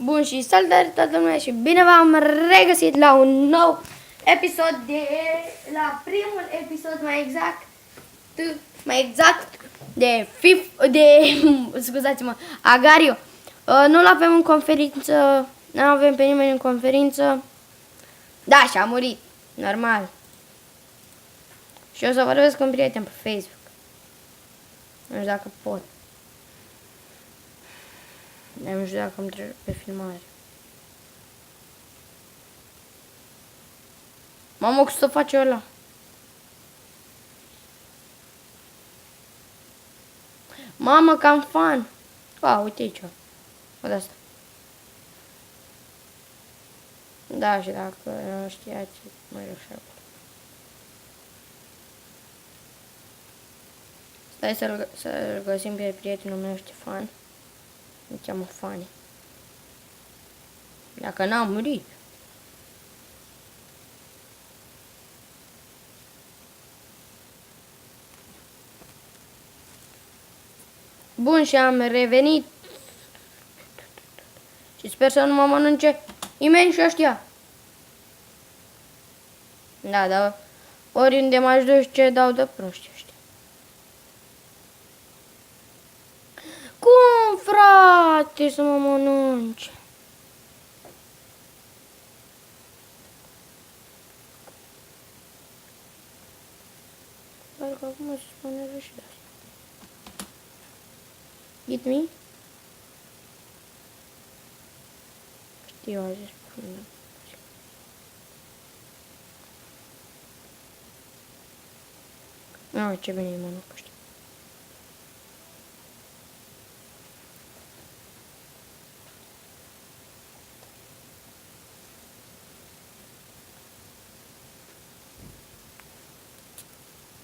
Bun și salutare toată lumea și bine v-am regăsit la un nou episod la primul episod mai exact scuzați-mă, Agario. Nu-l avem în conferință, nu avem pe nimeni în conferință. Da, și-a murit, normal. Și o să vorbesc cu un prieten pe Facebook. Nu știu dacă pot. Nu știu dacă îmi trebuie pe filmare. Mamă, cum să face ăla? Mamă, cam fan. Uite aici. O de asta. Da, și dacă nu știați, mai reușeam. Stai să-l găsim pe prietenul meu Ștefan. Îl cheamă Fani. Dacă n-a murit. Bun, și am revenit. Și sper să nu mă mănânce nimeni și ăștia. Da, oriunde m-aș duce, dau de proști ăștia. Cum, frate, să mă mănânce? Parcă acum se spune și de asta. Eat me? Știu, a zis până. Nu, ce bine îi mănânc ăștia.